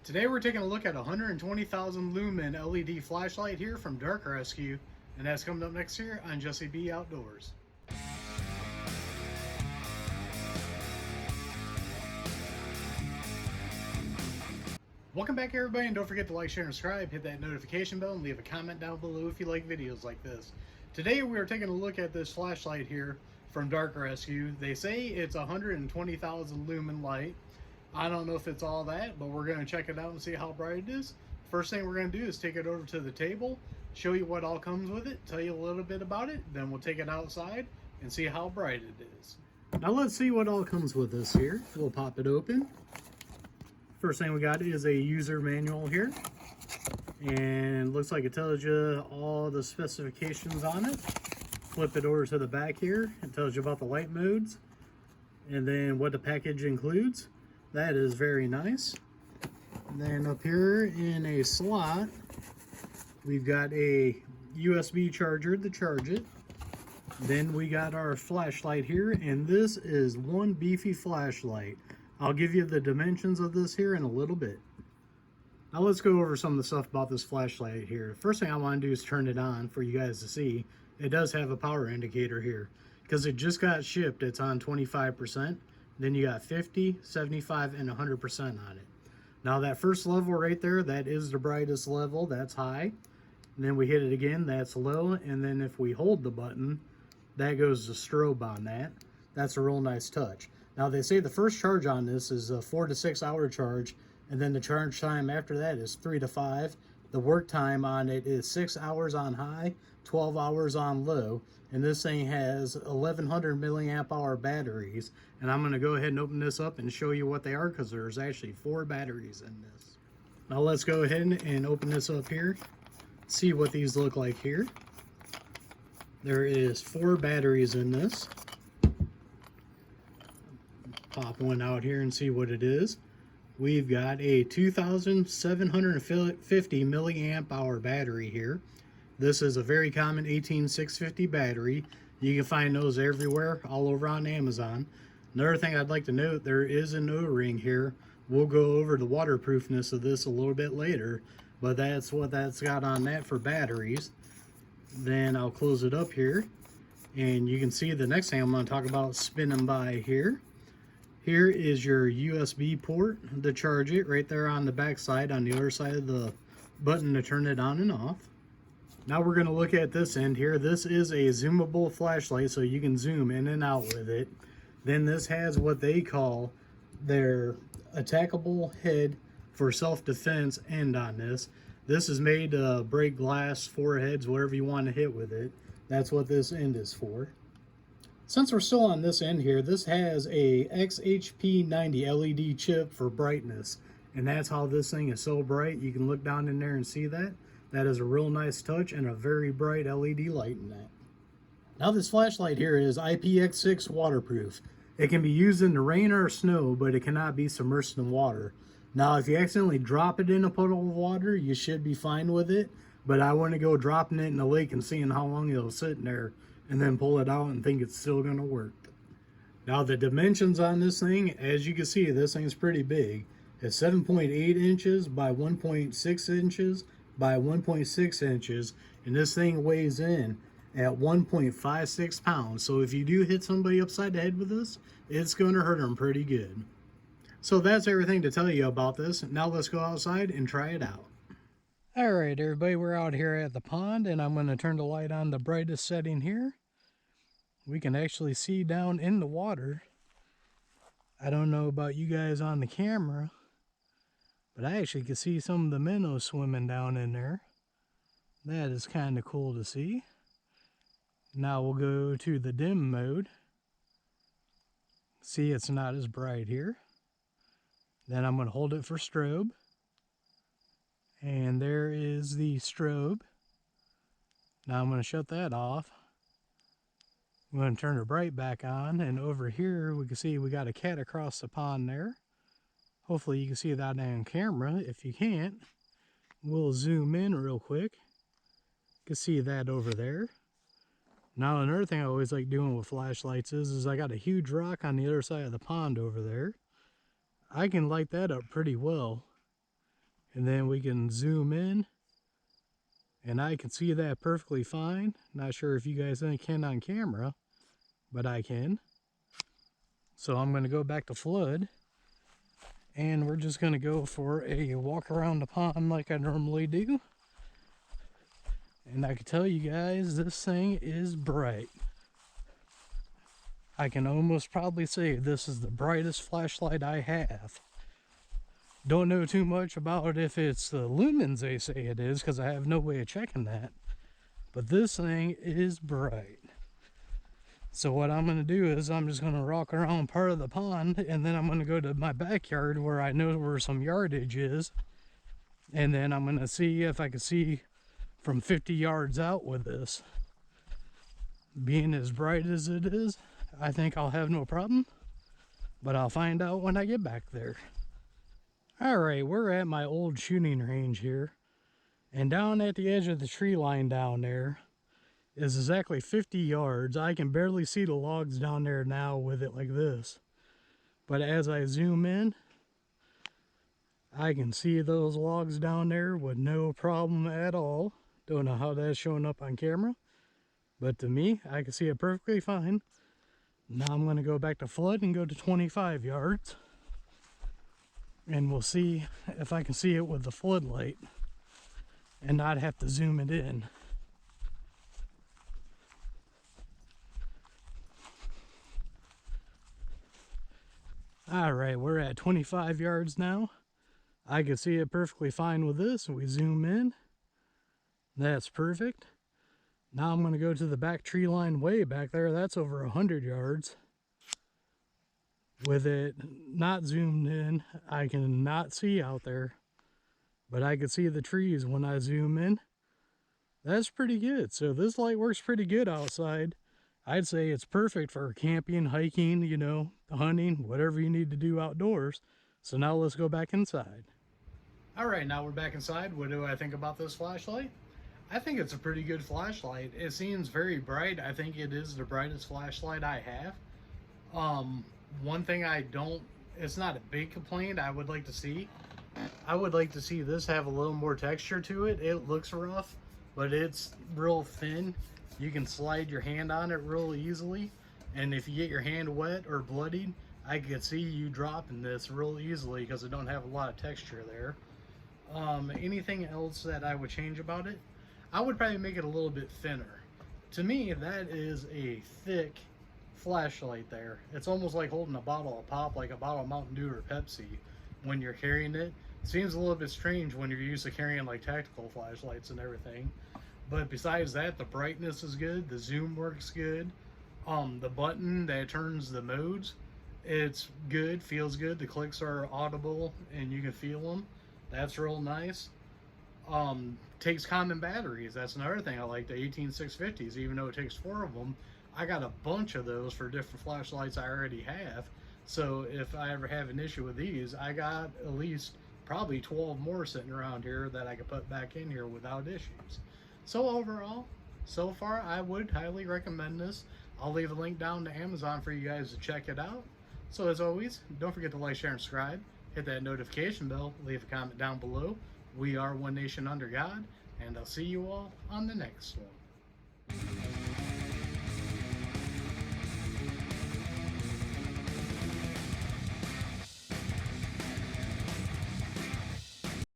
Today we're taking a look at a 120,000 lumen LED flashlight here from Dark Rescue, and that's coming up next here on Jesse B Outdoors. Welcome back everybody, and don't forget to like, share, and subscribe, hit that notification bell, and leave a comment down below if you like videos like this. Today we are taking a look at this flashlight here from Dark Rescue. They say it's 120,000 lumen light. I don't know if it's all that, but we're going to check it out and see how bright it is. First thing we're going to do is take it over to the table, show you what all comes with it, tell you a little bit about it, then we'll take it outside and see how bright it is. Now let's see what all comes with this here. We'll pop it open. First thing we got is a user manual here, and looks like it tells you all the specifications on it. Flip it over to the back here, it tells you about the light modes and then what the package includes. That is very nice. And then up here in a slot, we've got a USB charger to charge it. Then we got our flashlight here, and this is one beefy flashlight. I'll give you the dimensions of this here in a little bit. Now let's go over some of the stuff about this flashlight here. First thing I want to do is turn it on for you guys to see. It does have a power indicator here. Because it just got shipped, it's on 25%. Then you got 50, 75, and 100% on it. Now that first level right there, that is the brightest level, that's high. And then we hit it again, that's low. And then if we hold the button, that goes to strobe on that. That's a real nice touch. Now they say the first charge on this is a 4 to 6 hour charge, and then the charge time after that is 3 to 5. The work time on it is 6 hours on high, 12 hours on low, and this thing has 1100 milliamp hour batteries. And I'm going to go ahead and open this up and show you what they are, because there's actually 4 batteries in this. Now let's go ahead and open this up here, see what these look like here. There is 4 batteries in this. Pop one out here and see what it is. We've got a 2750 milliamp hour battery here. This is a very common 18650 battery. You can find those everywhere, all over on Amazon. Another thing I'd like to note, there is an O-ring here. We'll go over the waterproofness of this a little bit later, but that's what that's got on that for batteries. Then I'll close it up here, and you can see the next thing I'm going to talk about spinning by here. Here is your USB port to charge it, right there on the back side, on the other side of the button to turn it on and off. Now we're going to look at this end here. This is a zoomable flashlight, so you can zoom in and out with it. Then this has what they call their attackable head for self-defense end on this. This is made to break glass, foreheads, whatever you want to hit with it. That's what this end is for. Since we're still on this end here, this has a XHP90 LED chip for brightness, and that's how this thing is so bright. You can look down in there and see that. That is a real nice touch and a very bright LED light in that. Now this flashlight here is IPX6 waterproof. It can be used in the rain or snow, but it cannot be submerged in water. Now if you accidentally drop it in a puddle of water, you should be fine with it, but I want to go dropping it in the lake and seeing how long it'll sit in there, and then pull it out and think it's still going to work. Now the dimensions on this thing, as you can see, this thing's pretty big. It's 7.8 inches by 1.6 inches by 1.6 inches, and this thing weighs in at 1.56 pounds. So if you do hit somebody upside the head with this, it's going to hurt them pretty good. So that's everything to tell you about this. Now let's go outside and try it out. Alright everybody, we're out here at the pond, and I'm going to turn the light on the brightest setting here. We can actually see down in the water. I don't know about you guys on the camera, but I actually can see some of the minnows swimming down in there. That is kind of cool to see. Now we'll go to the dim mode. See, it's not as bright here. Then I'm going to hold it for strobe. And there is the strobe. Now I'm going to shut that off. I'm going to turn the bright back on, and over here we can see we got a cat across the pond there. Hopefully you can see that on camera. If you can't, we'll zoom in real quick. You can see that over there. Now another thing I always like doing with flashlights is I got a huge rock on the other side of the pond over there. I can light that up pretty well. And then we can zoom in, and I can see that perfectly fine. Not sure if you guys can on camera, but I can. So I'm going to go back to flood, and we're just going to go for a walk around the pond like I normally do. And I can tell you guys, this thing is bright. I can almost probably say this is the brightest flashlight I have. Don't know too much about if it's the lumens they say it is, because I have no way of checking that. But this thing is bright. So what I'm going to do is I'm just going to walk around part of the pond, and then I'm going to go to my backyard where I know where some yardage is. And then I'm going to see if I can see from 50 yards out with this. Being as bright as it is, I think I'll have no problem. But I'll find out when I get back there. Alright, we're at my old shooting range here. And down at the edge of the tree line down there is exactly 50 yards. I can barely see the logs down there now with it like this. But as I zoom in, I can see those logs down there with no problem at all. Don't know how that's showing up on camera, but to me, I can see it perfectly fine. Now I'm going to go back to flood and go to 25 yards. And we'll see if I can see it with the floodlight and not have to zoom it in. Alright, we're at 25 yards now. I can see it perfectly fine with this. We zoom in. That's perfect. Now I'm going to go to the back tree line way back there. That's over 100 yards. With it not zoomed in, I can not see out there, but I can see the trees when I zoom in. That's pretty good. So this light works pretty good outside. I'd say it's perfect for camping, hiking, you know, hunting, whatever you need to do outdoors. So now let's go back inside. All right, now we're back inside. What do I think about this flashlight? I think it's a pretty good flashlight. It seems very bright. I think it is the brightest flashlight I have. One thing it's not a big complaint I would like to see. I would like to see this have a little more texture to it. It looks rough, but it's real thin. You can slide your hand on it real easily. And if you get your hand wet or bloodied, I could see you dropping this real easily because it don't have a lot of texture there. Anything else that I would change about it? I would probably make it a little bit thinner. To me, that is a thick flashlight there. It's almost like holding a bottle of pop, like a bottle of Mountain Dew or Pepsi when you're carrying it. It seems a little bit strange when you're used to carrying like tactical flashlights and everything. But besides that, the brightness is good, the zoom works good. The button that turns the modes, it's good, feels good. The clicks are audible and you can feel them. That's real nice. Takes common batteries. That's another thing I like, the 18650s, even though it takes 4 of them. I got a bunch of those for different flashlights I already have. So if I ever have an issue with these, I got at least probably 12 more sitting around here that I could put back in here without issues. So overall, so far, I would highly recommend this. I'll leave a link down to Amazon for you guys to check it out. So as always, don't forget to like, share, and subscribe. Hit that notification bell. Leave a comment down below. We are one nation under God, and I'll see you all on the next one.